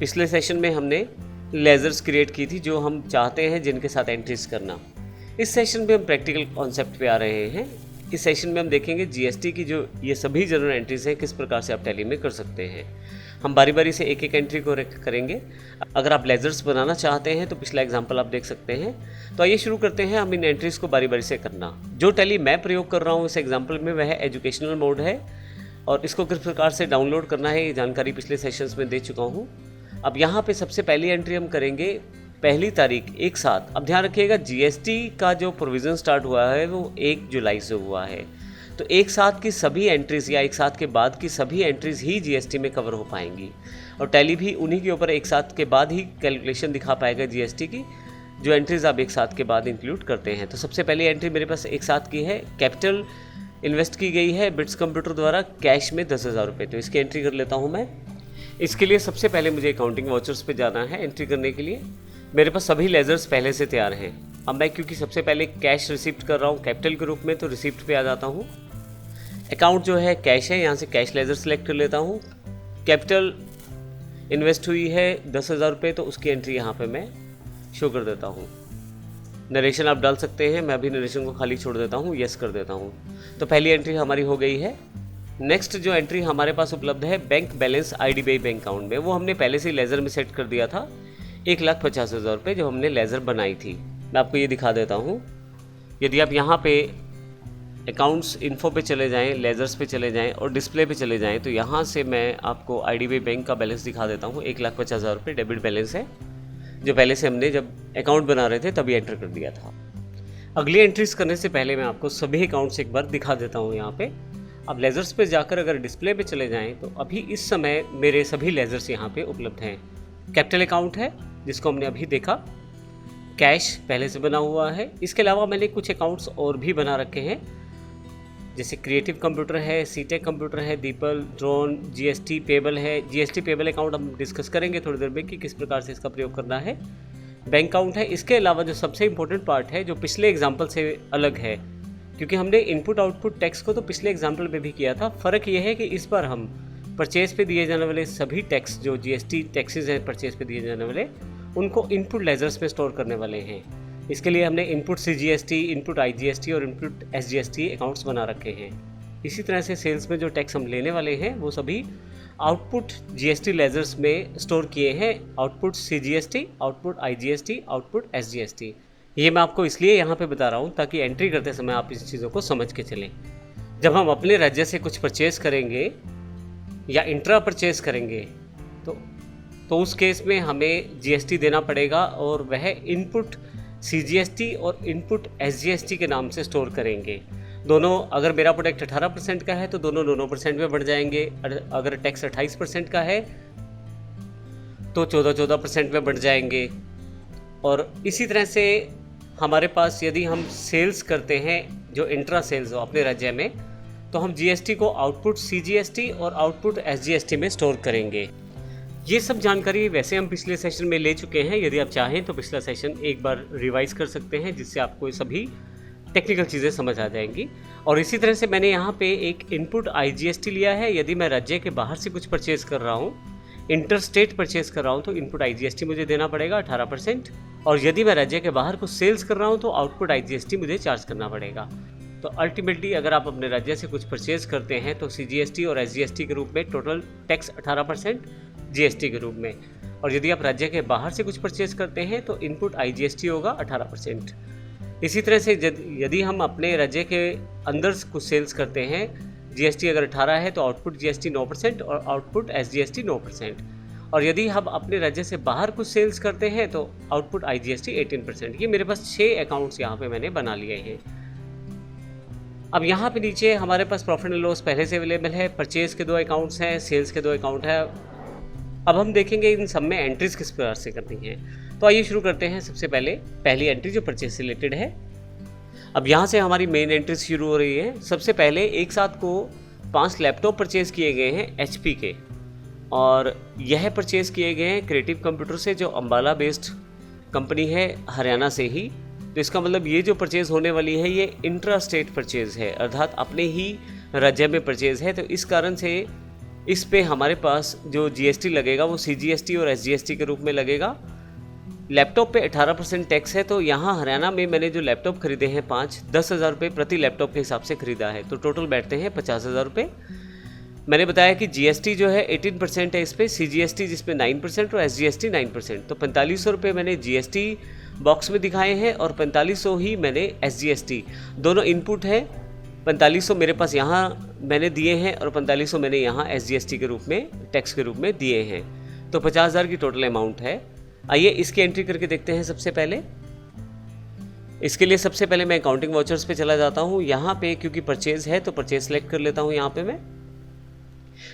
पिछले सेशन में हमने लेजर्स क्रिएट की थी जो हम चाहते हैं जिनके साथ एंट्रीज करना। इस सेशन में हम प्रैक्टिकल कॉन्सेप्ट पे आ रहे हैं। इस सेशन में हम देखेंगे जीएसटी की जो ये सभी जनरल एंट्रीज हैं किस प्रकार से आप टैली में कर सकते हैं। हम बारी बारी से एक एक एंट्री को करेंगे। अगर आप लेजर्स बनाना चाहते हैं तो पिछला एग्जांपल आप देख सकते हैं। तो आइए शुरू करते हैं हम इन एंट्रीज को बारी बारी से करना। जो टैली मैं प्रयोग कर रहा हूँ इस एग्जाम्पल में वह एजुकेशनल मोड है और इसको किस प्रकार से डाउनलोड करना है ये जानकारी पिछले सेशंस में दे चुका हूँ। अब यहाँ पे सबसे पहली एंट्री हम करेंगे पहली तारीख एक साथ। अब ध्यान रखिएगा जीएसटी का जो प्रोविज़न स्टार्ट हुआ है वो 1 जुलाई से हुआ है। तो एक साथ की सभी एंट्रीज़ या एक साथ के बाद की सभी एंट्रीज़ ही जीएसटी में कवर हो पाएंगी और टैली भी उन्हीं के ऊपर एक साथ के बाद ही कैलकुलेशन दिखा पाएगा जीएसटी की जो एंट्रीज़ आप एक साथ के बाद इंक्लूड करते हैं। तो सबसे पहली एंट्री मेरे पास एक साथ की है, कैपिटल इन्वेस्ट की गई है बिट्स कंप्यूटर द्वारा कैश में 10,000 रुपये। तो इसकी एंट्री कर लेता हूँ मैं। इसके लिए सबसे पहले मुझे अकाउंटिंग वाउचर्स पे जाना है एंट्री करने के लिए। मेरे पास सभी लेजर्स पहले से तैयार हैं। अब मैं क्योंकि सबसे पहले कैश रिसिप्ट कर रहा हूँ कैपिटल के रूप में तो रिसिप्ट पे आ जाता हूँ। अकाउंट जो है कैश है, यहाँ से कैश लेजर सेलेक्ट कर लेता हूँ। कैपिटल इन्वेस्ट हुई है 10,000 रुपये तो उसकी एंट्री यहाँ पे मैं शो कर देता हूँ। नरेशन आप डाल सकते हैं, मैं अभी नरेशन को खाली छोड़ देता हूँ, यस कर देता हूँ। तो पहली एंट्री हमारी हो गई है। नेक्स्ट जो एंट्री हमारे पास उपलब्ध है bank balance IDBI bank account में, वो हमने पहले से ही लेज़र में सेट कर दिया था 1,50,000 रुपये जो हमने लेज़र बनाई थी। मैं आपको ये दिखा देता हूँ। यदि आप यहाँ पे अकाउंट्स इन्फो पे चले जाएं, लेज़र्स पे चले जाएं और डिस्प्ले पे चले जाएं तो यहाँ से मैं आपको IDBI बैंक का बैलेंस दिखा देता हूँ। 1,50,000 रुपये डेबिट बैलेंस है जो पहले से हमने जब अकाउंट बना रहे थे तभी एंटर कर दिया था। अगली एंट्रीज करने से पहले मैं आपको सभी अकाउंट्स एक बार दिखा देता हूँ यहाँ पे। अब लेज़र्स पे जाकर अगर डिस्प्ले पे चले जाएं तो अभी इस समय मेरे सभी लेज़र्स यहाँ पे उपलब्ध हैं। कैपिटल अकाउंट है जिसको हमने अभी देखा, कैश पहले से बना हुआ है। इसके अलावा मैंने कुछ अकाउंट्स और भी बना रखे हैं जैसे क्रिएटिव कंप्यूटर है, सीटेक कंप्यूटर है, दीपल, ड्रोन, जीएसटी पेबल है। जीएसटी पेबल अकाउंट हम डिस्कस करेंगे थोड़ी देर में कि किस प्रकार से इसका प्रयोग करना है। बैंक अकाउंट है। इसके अलावा जो सबसे इंपॉर्टेंट पार्ट है जो पिछले एग्जाम्पल से अलग है क्योंकि हमने इनपुट आउटपुट टैक्स को तो पिछले एग्जाम्पल में भी किया था, फ़र्क ये है कि इस बार हम परचेज़ पे दिए जाने वाले सभी टैक्स जो जीएसटी टैक्सेस हैं परचेज़ पे दिए जाने वाले उनको इनपुट लेजर्स में स्टोर करने वाले हैं। इसके लिए हमने इनपुट CGST, इनपुट IGST और इनपुट SGST अकाउंट्स बना रखे हैं। इसी तरह से सेल्स में जो टैक्स हम लेने वाले हैं वो सभी आउटपुट GST लेजर्स में स्टोर किए हैं। Output CGST, output IGST, output SGST। ये मैं आपको इसलिए यहाँ पे बता रहा हूँ ताकि एंट्री करते समय आप इस चीज़ों को समझ के चलें। जब हम अपने राज्य से कुछ परचेज़ करेंगे या इंट्रा परचेज करेंगे तो उस केस में हमें GST देना पड़ेगा और वह इनपुट CGST और इनपुट SGST के नाम से स्टोर करेंगे। दोनों, अगर मेरा प्रोडक्ट 18% का है तो दोनों 9% में बढ़ जाएंगे। अगर टैक्स 28% का है तो 14% में बढ़ जाएंगे। और इसी तरह से हमारे पास यदि हम सेल्स करते हैं जो इंट्रा सेल्स हो अपने राज्य में तो हम GST को आउटपुट CGST और आउटपुट SGST में स्टोर करेंगे। ये सब जानकारी वैसे हम पिछले सेशन में ले चुके हैं। यदि आप चाहें तो पिछला सेशन एक बार रिवाइज कर सकते हैं जिससे आपको ये सभी टेक्निकल चीज़ें समझ आ जाएंगी। और इसी तरह से मैंने यहाँ पे एक इनपुट IGST लिया है। यदि मैं राज्य के बाहर से कुछ परचेज़ कर रहा हूँ, इंटर स्टेट परचेज कर रहा हूँ तो इनपुट IGST मुझे देना पड़ेगा 18%। और यदि मैं राज्य के बाहर कुछ सेल्स कर रहा हूँ तो आउटपुट IGST मुझे चार्ज करना पड़ेगा। तो अल्टीमेटली अगर आप अपने राज्य से कुछ परचेज करते हैं तो CGST और SGST के रूप में टोटल टैक्स 18%, GST के रूप में। और यदि आप राज्य के बाहर से कुछ परचेज करते हैं तो इनपुट IGST होगा 18%। इसी तरह से यदि हम अपने राज्य के अंदर कुछ सेल्स करते हैं, GST अगर 18 है तो आउटपुट GST 9% और आउटपुट SGST 9%। और यदि हम अपने राज्य से बाहर कुछ सेल्स करते हैं तो आउटपुट IGST 18%। ये मेरे पास 6 अकाउंट्स यहाँ पे मैंने बना लिए हैं। अब यहाँ पे नीचे हमारे पास प्रॉफिट एंड लॉस पहले से अवेलेबल है। परचेज़ के 2 अकाउंट्स हैं, सेल्स के 2 अकाउंट है। अब हम देखेंगे इन सब में एंट्रीज किस प्रकार से करनी है। तो आइए शुरू करते हैं। सबसे पहले पहली एंट्री जो परचेज से रिलेटेड है। अब यहाँ से हमारी मेन एंट्रीज शुरू हो रही है। सबसे पहले एक साथ को 5 लैपटॉप परचेज किए गए हैं HP के और यह परचेज किए गए हैं क्रिएटिव कंप्यूटर से जो अम्बाला बेस्ड कंपनी है हरियाणा से ही। तो इसका मतलब ये जो परचेज़ होने वाली है ये इंट्रा स्टेट परचेज़ है, अर्थात अपने ही राज्य में परचेज़ है। तो इस कारण से इस पे हमारे पास जो जीएसटी लगेगा वो सीजीएसटी और एसजीएसटी के रूप में लगेगा। लैपटॉप पे 18% टैक्स है, तो यहाँ हरियाणा में मैंने जो लैपटॉप खरीदे हैं 5, 10,000 रुपये प्रति लैपटॉप के हिसाब से खरीदा है, तो टोटल बैठते हैं 50,000 रुपये। मैंने बताया कि जीएसटी जो है 18% है इस पर, सीजीएसटी जिसमें 9% और एसजीएसटी 9%, तो 4500 रुपये मैंने जीएसटी बॉक्स में दिखाए हैं और 4500 ही मैंने एसजीएसटी, दोनों इनपुट है। 4500 मेरे पास यहाँ मैंने दिए हैं और 4500 मैंने यहाँ एसजीएसटी के रूप में, टैक्स के रूप में दिए हैं, तो 50,000 की टोटल अमाउंट है। आइए इसकी एंट्री करके देखते हैं। सबसे पहले इसके लिए सबसे पहले मैं अकाउंटिंग वाउचर्स पे चला जाता हूँ। यहाँ पे क्योंकि परचेज़ है तो परचेज़ सेलेक्ट कर लेता हूँ। यहाँ पे मैं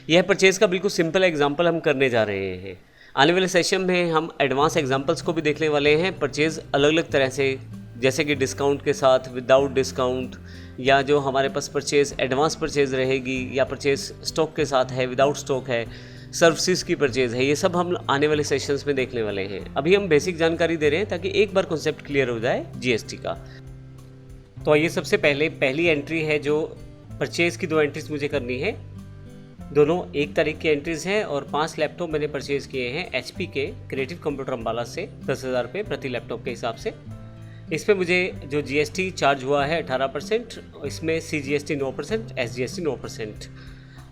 यह परचेज़ का बिल्कुल सिंपल एग्जांपल हम करने जा रहे हैं। आने वाले सेशन में हम एडवांस एग्जांपल्स को भी देखने वाले हैं, परचेज़ अलग अलग तरह से, जैसे कि डिस्काउंट के साथ, विदाउट डिस्काउंट, या जो हमारे पास परचेज़ एडवांस परचेज़ रहेगी, या परचेज़ स्टॉक के साथ है, विदाउट स्टॉक है, सर्विसेज की परचेज़ है, ये सब हम आने वाले सेशंस में देखने वाले हैं। अभी हम बेसिक जानकारी दे रहे हैं ताकि एक बार कॉन्सेप्ट क्लियर हो जाए जीएसटी का। तो आइए सबसे पहले पहली एंट्री है जो परचेज़ की 2 एंट्रीज मुझे करनी है। दोनों 1 तारीख की एंट्रीज हैं और 5 लैपटॉप मैंने परचेज़ किए हैं एचपी के क्रिएटिव कंप्यूटर अम्बाला से 10,000 रुपये प्रति लैपटॉप के हिसाब से। इस पर मुझे जो जीएसटी चार्ज हुआ है 18%, इसमें सीजीएसटी 9%, एसजीएसटी 9%,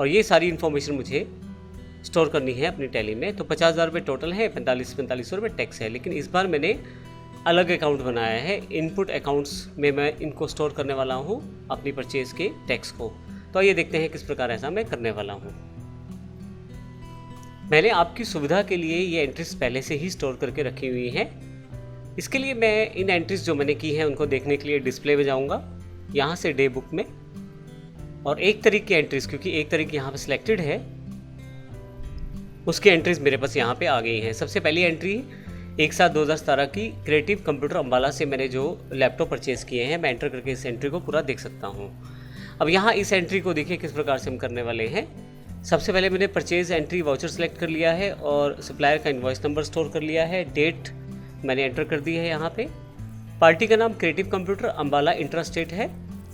और ये सारी इन्फॉर्मेशन मुझे स्टोर करनी है अपनी टैली में। तो 50,000 रुपये टोटल है, 4500 रुपये टैक्स है। लेकिन इस बार मैंने अलग अकाउंट बनाया है, इनपुट अकाउंट्स में मैं इनको स्टोर करने वाला हूँ अपनी परचेज़ के टैक्स को। तो ये देखते हैं किस प्रकार ऐसा मैं करने वाला हूँ। मैंने आपकी सुविधा के लिए ये एंट्रीज पहले से ही स्टोर करके रखी हुई हैं। इसके लिए मैं इन एंट्रीज जो मैंने की हैं उनको देखने के लिए डिस्प्ले में जाऊँगा, यहाँ से डे बुक में, और 1 तारीख की एंट्रीज, क्योंकि 1 तारीख यहाँ पर सिलेक्टेड है, उसकी एंट्रीज मेरे पास यहाँ पे आ गई हैं। सबसे पहली एंट्री 1/7/2017 की क्रिएटिव कंप्यूटर अम्बाला से मैंने जो लैपटॉप परचेज़ किए हैं, मैं एंटर करके इस एंट्री को पूरा देख सकता हूँ। अब यहाँ इस एंट्री को देखिए किस प्रकार से हम करने वाले हैं। सबसे पहले मैंने परचेज़ एंट्री वाउचर सेलेक्ट कर लिया है और सप्लायर का इनवॉइस नंबर स्टोर कर लिया है, डेट मैंने एंटर कर दी है यहाँ पे, पार्टी का नाम creative computer Ambala intra state है,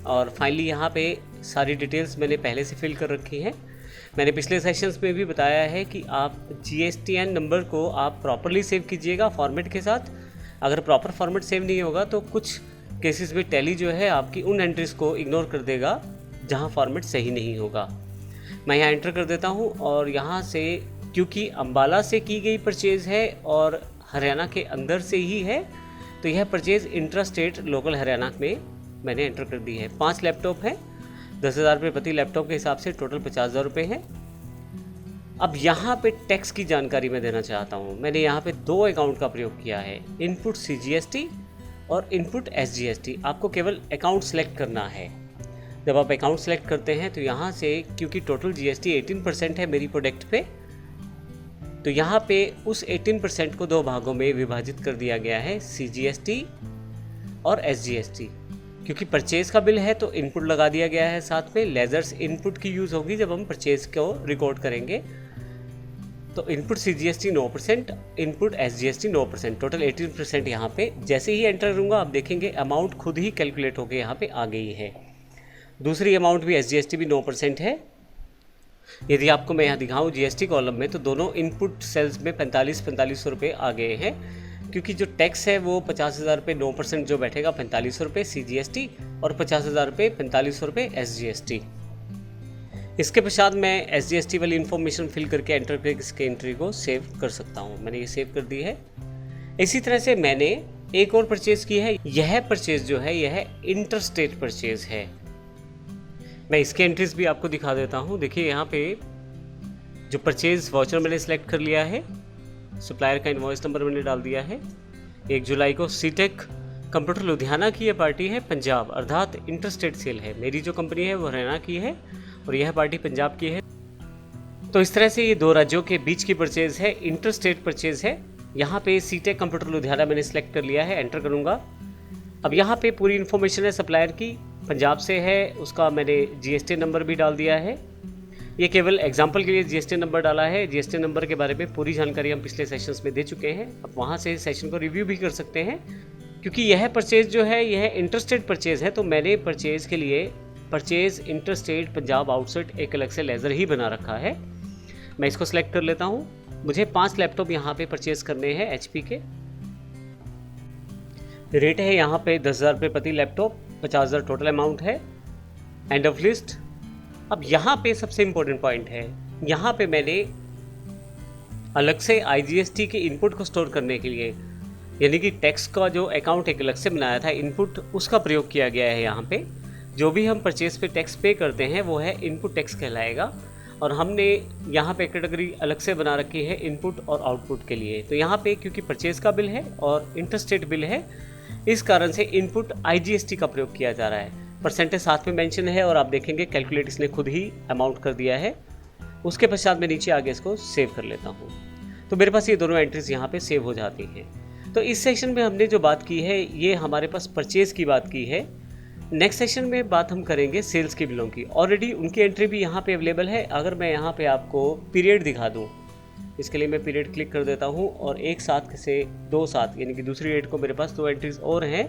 और फाइनली यहाँ पे सारी डिटेल्स मैंने पहले से फिल कर रखी हैं। मैंने पिछले सेशंस में भी बताया है कि आप GSTN नंबर को आप प्रॉपरली सेव कीजिएगा फॉर्मेट के साथ। अगर प्रॉपर फॉर्मेट सेव नहीं होगा तो कुछ केसेस में टैली जो है आपकी उन एंट्रीज़ को इग्नोर कर देगा जहां फॉर्मेट सही नहीं होगा। मैं यहाँ एंटर कर देता हूं, और यहाँ से क्योंकि अम्बाला से की गई परचेज़ है और हरियाणा के अंदर से ही है, तो यह purchase intra state local Haryana में मैंने एंटर कर दी है। 5 लैपटॉप है, 10,000 रुपये प्रति लैपटॉप के हिसाब से टोटल 50,000 रुपये है। अब यहाँ पे टैक्स की जानकारी मैं देना चाहता हूँ। मैंने यहाँ पे 2 अकाउंट का प्रयोग किया है, इनपुट CGST और इनपुट SGST। आपको केवल अकाउंट सेलेक्ट करना है। जब आप अकाउंट सेलेक्ट करते हैं तो यहाँ से, क्योंकि टोटल GST 18% है मेरी प्रोडक्ट पे, तो यहाँ पे उस 18% को 2 भागों में विभाजित कर दिया गया है, CGST और SGST। क्योंकि परचेज़ का बिल है तो इनपुट लगा दिया गया है, साथ में लेजर्स इनपुट की यूज़ होगी जब हम परचेज़ को रिकॉर्ड करेंगे। तो input CGST 9%, input SGST 9%, total 18% यहाँ पे। जैसे ही एंटर करूँगा आप देखेंगे अमाउंट खुद ही कैलकुलेट होकर यहाँ पे आ गई है। दूसरी अमाउंट भी SGST भी 9% है। यदि आपको मैं यहाँ दिखाऊँ GST कॉलम में, तो दोनों इनपुट सेल्स में 4500 रुपये आ गए हैं, क्योंकि जो टैक्स है वो 50,000 रुपये 9% जो बैठेगा 4500 रुपये CGST और 50,000 रुपये 4500 रुपये SGST। इसके पश्चात मैं SGST वाली इन्फॉर्मेशन फिल करके एंटर करके इसके एंट्री को सेव कर सकता हूँ। मैंने ये सेव कर दी है। इसी तरह से मैंने एक और परचेज़ की है। यह परचेज़ जो है यह इंटर स्टेट परचेज़ है। मैं इसके एंट्रीज भी आपको दिखा देता हूँ। देखिए यहाँ पे जो परचेज़ वाउचर मैंने सेलेक्ट कर लिया है, सप्लायर का इनवॉइस नंबर मैंने डाल दिया है। 1 जुलाई को सीटेक कंप्यूटर लुधियाना की यह पार्टी है पंजाब, अर्थात इंटर स्टेट सेल है। मेरी जो कंपनी है वो हरियाणा की है और यह पार्टी पंजाब की है। तो इस तरह से ये 2 राज्यों के बीच की परचेज़ है, इंटर स्टेट परचेज़ है। यहाँ पे सीटेक कंप्यूटर लुधियाना मैंने सेलेक्ट कर लिया है, एंटर करूँगा। अब यहाँ पे पूरी इन्फॉर्मेशन है, सप्लायर की पंजाब से है, उसका मैंने GST नंबर भी डाल दिया है। ये केवल एग्जाम्पल के लिए GST नंबर डाला है। GST नंबर के बारे में पूरी जानकारी हम पिछले सेशंस में दे चुके हैं। अब वहाँ से सेशन को रिव्यू भी कर सकते हैं, क्योंकि यह परचेज़ जो है यह इंटरस्टेट परचेज़ है। तो मैंने परचेज़ के लिए परचेज़ इंटरस्टेट पंजाब आउटसेट एक अलग से लेज़र ही बना रखा है। मैं इसको सिलेक्ट कर लेता हूँ। मुझे 5 लैपटॉप यहाँ पे परचेज़ करने हैं HP के। रेट है यहाँ पे 10,000 रुपये प्रति लैपटॉप, 50,000 टोटल अमाउंट है। End of list. अब यहाँ पे सबसे इम्पोर्टेंट पॉइंट है, यहाँ पे मैंने अलग से IGST के इनपुट को स्टोर करने के लिए, यानी कि टैक्स का जो अकाउंट एक अलग से बनाया था इनपुट, उसका प्रयोग किया गया है। यहाँ पे जो भी हम परचेज पे टैक्स पे करते हैं वो है इनपुट टैक्स कहलाएगा, और हमने यहाँ पे कैटेगरी अलग से बना रखी है इनपुट और आउटपुट के लिए। तो यहाँ पे क्योंकि परचेज का बिल है और इंटरस्टेट बिल है, इस कारण से इनपुट IGST का प्रयोग किया जा रहा है। परसेंटेज साथ में मेंशन है और आप देखेंगे कैलकुलेट इसने खुद ही अमाउंट कर दिया है। उसके पश्चात मैं नीचे आगे इसको सेव कर लेता हूँ, तो मेरे पास ये दोनों एंट्रीज यहाँ पे सेव हो जाती हैं। तो इस सेशन में हमने जो बात की है ये हमारे पास परचेज़ की बात की है। नेक्स्ट सेशन में बात हम करेंगे सेल्स के बिलों की। ऑलरेडी उनकी एंट्री भी यहाँ पे अवेलेबल है। अगर मैं यहाँ पे आपको पीरियड दिखा दूँ, इसके लिए मैं पीरियड क्लिक कर देता हूँ और एक साथ से 2 साथ यानी कि दूसरी डेट को मेरे पास 2 एंट्रीज और हैं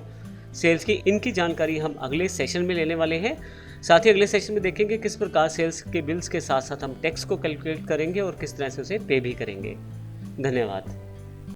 सेल्स की। इनकी जानकारी हम अगले सेशन में लेने वाले हैं। साथ ही अगले सेशन में देखेंगे किस प्रकार सेल्स के बिल्स के साथ साथ हम टैक्स को कैलकुलेट करेंगे और किस तरह से उसे पे भी करेंगे। धन्यवाद।